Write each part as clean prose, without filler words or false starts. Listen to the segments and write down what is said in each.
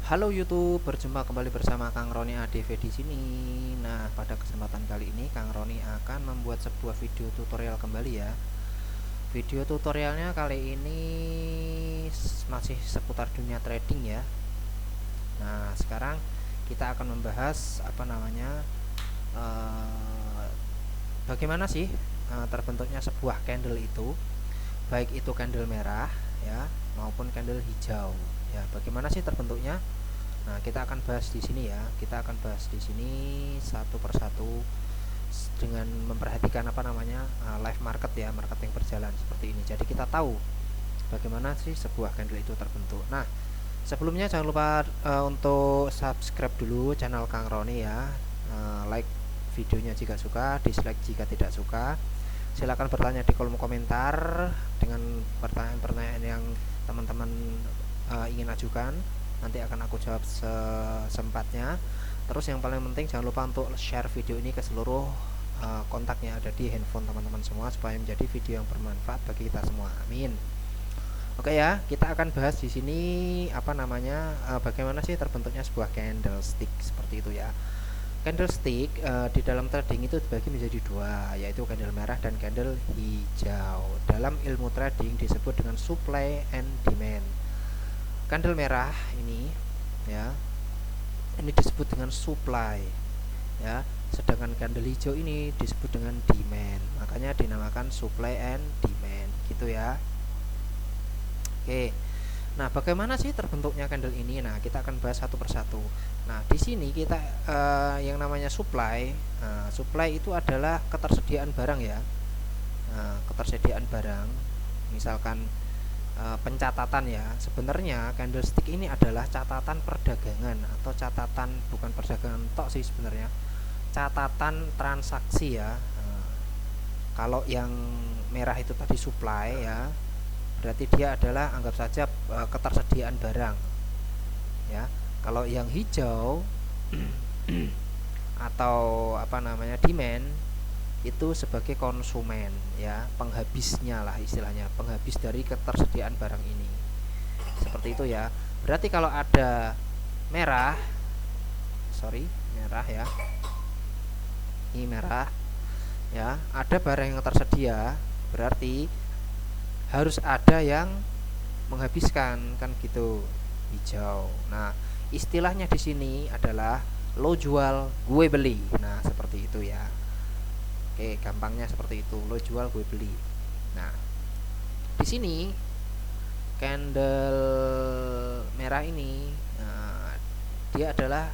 Halo YouTube, berjumpa kembali bersama Kang Roni ADV di sini. Nah, pada kesempatan kali ini Kang Roni akan membuat sebuah video tutorial kembali ya. Video tutorialnya kali ini masih seputar dunia trading ya. Nah, sekarang kita akan membahas bagaimana sih terbentuknya sebuah candle itu, baik itu candle merah ya maupun candle hijau. Ya, bagaimana sih terbentuknya? Nah, kita akan bahas di sini ya. Kita akan bahas di sini satu persatu dengan memperhatikan live market ya, market yang berjalan seperti ini. Jadi kita tahu bagaimana sih sebuah candle itu terbentuk. Nah, sebelumnya jangan lupa untuk subscribe dulu channel Kang Roni ya. Like videonya jika suka, dislike jika tidak suka. Silakan bertanya di kolom komentar dengan pertanyaan-pertanyaan yang teman-teman ingin ajukan. Nanti akan aku jawab sesempatnya. Terus yang paling penting jangan lupa untuk share video ini ke seluruh kontak yang ada di handphone teman-teman semua supaya menjadi video yang bermanfaat bagi kita semua. Amin. Oke ya, kita akan bahas di sini bagaimana sih terbentuknya sebuah candlestick seperti itu ya. Candlestick di dalam trading itu dibagi menjadi dua, yaitu candle merah dan candle hijau. Dalam ilmu trading disebut dengan supply and demand. Candle merah ini ya, ini disebut dengan supply ya, sedangkan candle hijau ini disebut dengan demand. Makanya dinamakan supply and demand gitu ya. Oke. Nah, bagaimana sih terbentuknya candle ini? Nah, kita akan bahas satu persatu. Nah, di sini kita yang namanya supply. Supply itu adalah ketersediaan barang ya. Ketersediaan barang. Misalkan pencatatan ya. Sebenarnya candlestick ini adalah catatan perdagangan atau catatan bukan perdagangan tok sih sebenarnya. Catatan transaksi ya. Kalau yang merah itu tadi supply ya, berarti dia adalah anggap saja ketersediaan barang ya. Kalau yang hijau atau demand itu sebagai konsumen ya, penghabisnya lah istilahnya, penghabis dari ketersediaan barang ini, seperti itu ya. Berarti kalau ada merah ya, ini merah ya, ada barang yang tersedia, berarti harus ada yang menghabiskan kan gitu, hijau. Nah, istilahnya di sini adalah lo jual gue beli. Nah, seperti itu ya. Oke, gampangnya seperti itu, lo jual gue beli. Nah, di sini candle merah ini dia adalah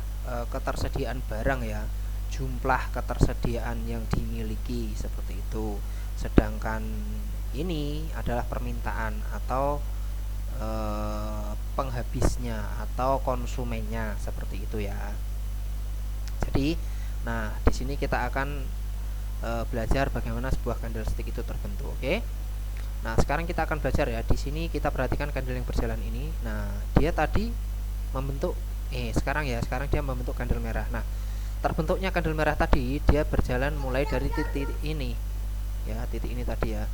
ketersediaan barang ya, jumlah ketersediaan yang dimiliki seperti itu. Sedangkan ini adalah permintaan atau penghabisnya atau konsumennya seperti itu ya. Jadi, nah di sini kita akan belajar bagaimana sebuah candlestick itu terbentuk. Oke. Nah, sekarang kita akan belajar ya. Di sini kita perhatikan candle yang berjalan ini. Nah, dia tadi membentuk sekarang dia membentuk candle merah. Nah, terbentuknya candle merah tadi dia berjalan mulai dari titik ini. Ya, titik ini tadi ya.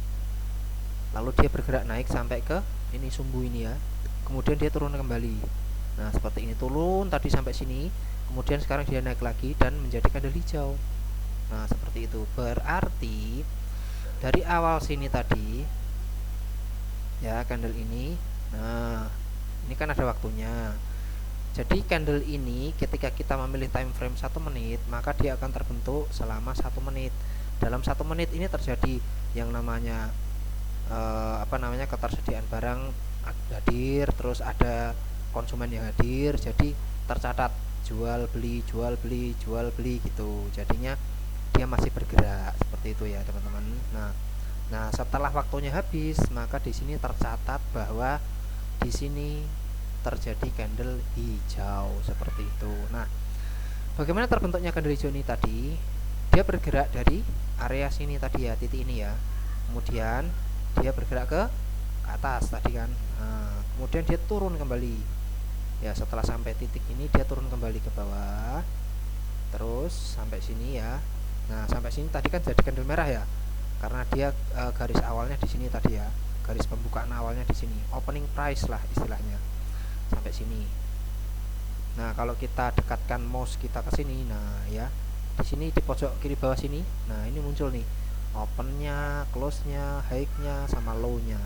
Lalu dia bergerak naik sampai ke ini sumbu ini ya. Kemudian dia turun kembali. Nah, seperti ini, turun tadi sampai sini. Kemudian sekarang dia naik lagi dan menjadi candle hijau. Nah, seperti itu. Berarti dari awal sini tadi ya, candle ini. Nah, ini kan ada waktunya. Jadi candle ini ketika kita memilih time frame 1 menit, maka dia akan terbentuk selama 1 menit. Dalam 1 menit ini terjadi yang namanya ketersediaan barang hadir, terus ada konsumen yang hadir, jadi tercatat jual beli gitu. Jadinya dia masih bergerak seperti itu ya, teman-teman. Nah, setelah waktunya habis, maka di sini tercatat bahwa di sini terjadi candle hijau seperti itu. Nah, bagaimana terbentuknya candle hijau ini tadi? Dia bergerak dari area sini tadi ya, titik ini ya. Kemudian dia bergerak ke atas tadi kan. Nah, kemudian dia turun kembali. Ya, setelah sampai titik ini dia turun kembali ke bawah. Terus sampai sini ya. Nah, sampai sini tadi kan jadi candle merah ya. Karena dia garis awalnya di sini tadi ya. Garis pembukaan awalnya di sini. Opening price lah istilahnya. Sampai sini. Nah, kalau kita dekatkan mouse kita ke sini, nah ya, di sini di pojok kiri bawah sini, nah ini muncul nih opennya, close-nya, high-nya, sama low-nya.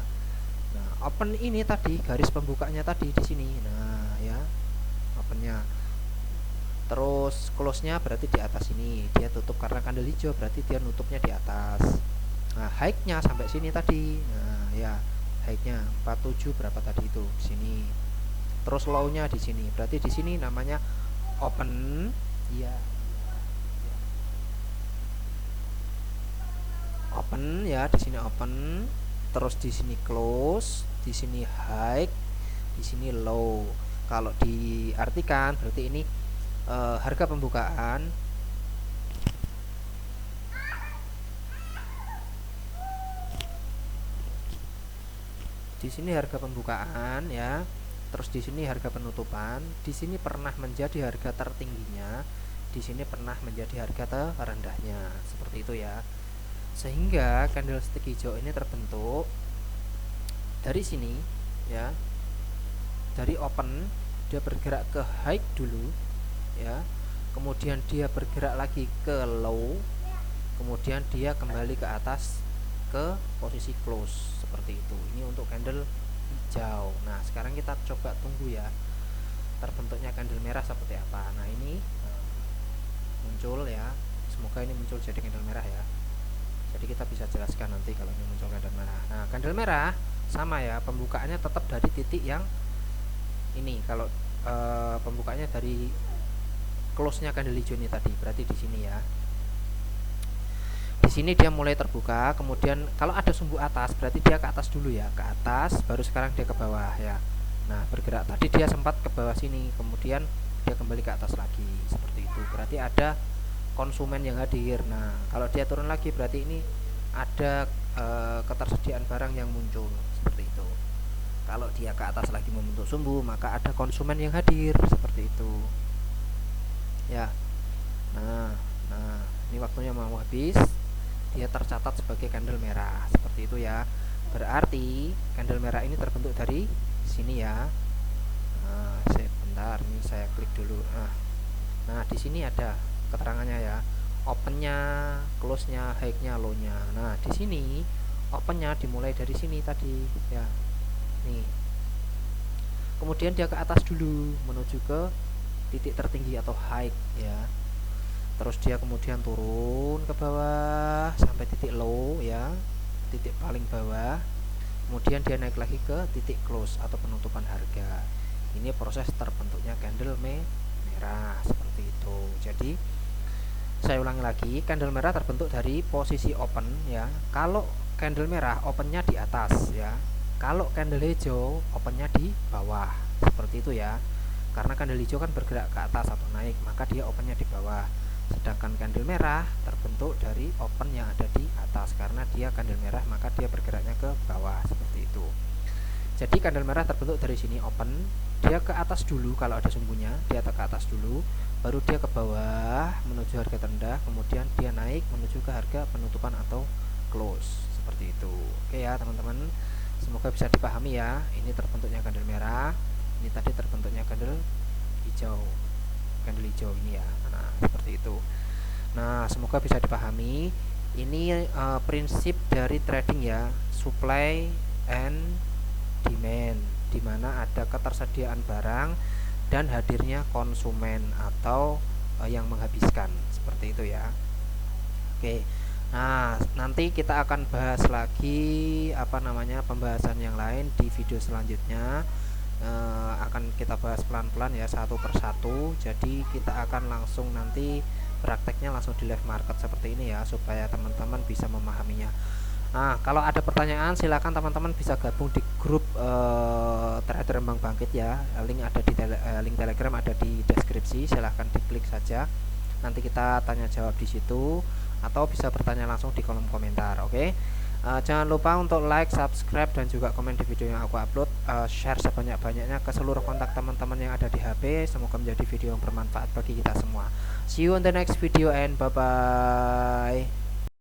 Nah, open ini tadi garis pembukanya tadi di sini. Nah, ya, opennya. Terus close-nya berarti di atas ini, dia tutup karena candle hijau, berarti dia nutupnya di atas. Nah, high-nya sampai sini tadi. Nah, ya, high-nya 47 berapa tadi itu di sini. Terus low-nya di sini. Berarti di sini namanya open. Iya. Open ya, di sini open. Terus di sini close, di sini high, di sini low. Kalau diartikan berarti ini harga pembukaan. Di sini harga pembukaan ya. Terus di sini harga penutupan. Di sini pernah menjadi harga tertingginya. Di sini pernah menjadi harga terendahnya. Seperti itu ya. Sehingga candlestick hijau ini terbentuk dari sini ya. Dari open dia bergerak ke high dulu ya. Kemudian dia bergerak lagi ke low. Kemudian dia kembali ke atas ke posisi close seperti itu. Ini untuk candle hijau. Nah, sekarang kita coba tunggu ya terbentuknya candle merah seperti apa. Nah, ini muncul ya. Semoga ini muncul jadi candle merah ya. Jadi kita bisa jelaskan nanti kalau ini muncul candle merah. Nah, candle merah sama ya, pembukaannya tetap dari titik yang ini. Kalau pembukaannya dari close-nya candle hijau ini tadi, berarti di sini ya. Di sini dia mulai terbuka, kemudian kalau ada sumbu atas berarti dia ke atas dulu ya, ke atas, baru sekarang dia ke bawah ya. Nah, bergerak tadi dia sempat ke bawah sini, kemudian dia kembali ke atas lagi seperti itu. Berarti ada konsumen yang hadir. Nah, kalau dia turun lagi berarti ini ada ketersediaan barang yang muncul seperti itu. Kalau dia ke atas lagi membentuk sumbu, maka ada konsumen yang hadir seperti itu. Ya. Nah, ini waktunya mau habis. Dia tercatat sebagai candle merah seperti itu ya. Berarti candle merah ini terbentuk dari sini ya. Nah, sebentar, ini saya klik dulu. Nah, di sini ada keterangannya ya. Opennya, close-nya, high-nya, low-nya. Nah, di sini opennya dimulai dari sini tadi ya. Nih. Kemudian dia ke atas dulu menuju ke titik tertinggi atau high ya. Terus dia kemudian turun ke bawah sampai titik low ya, titik paling bawah. Kemudian dia naik lagi ke titik close atau penutupan harga. Ini proses terbentuknya candle merah seperti itu. Jadi saya ulangi lagi, candle merah terbentuk dari posisi open ya. Kalau candle merah opennya di atas ya. Kalau candle hijau opennya di bawah seperti itu ya. Karena candle hijau kan bergerak ke atas atau naik, maka dia opennya di bawah. Sedangkan candle merah terbentuk dari open yang ada di atas. Karena dia candle merah, maka dia bergeraknya ke bawah seperti itu. Jadi candle merah terbentuk dari sini open, dia ke atas dulu kalau ada sumbunya, dia ke atas dulu, baru dia ke bawah menuju harga terendah, kemudian dia naik menuju ke harga penutupan atau close seperti itu. Oke ya teman-teman, semoga bisa dipahami ya. Ini terbentuknya candle merah, ini tadi terbentuknya candle hijau ini ya. Nah, seperti itu. Nah, semoga bisa dipahami. Ini prinsip dari trading ya, supply and demand, di mana ada ketersediaan barang dan hadirnya konsumen atau yang menghabiskan seperti itu ya. Oke. Nah, nanti kita akan bahas lagi pembahasan yang lain di video selanjutnya. Akan kita bahas pelan-pelan ya, satu persatu. Jadi kita akan langsung nanti prakteknya langsung di live market seperti ini ya, supaya teman-teman bisa memahaminya. Nah, kalau ada pertanyaan silakan teman-teman bisa gabung di grup Trader Embang Bangkit ya. Link ada di link Telegram ada di deskripsi, silahkan diklik saja. Nanti kita tanya jawab di situ atau bisa bertanya langsung di kolom komentar. Oke. Jangan lupa untuk like, subscribe dan juga komen di video yang aku upload. Share sebanyak-banyaknya ke seluruh kontak teman-teman yang ada di HP. Semoga menjadi video yang bermanfaat bagi kita semua. See you on the next video and bye bye.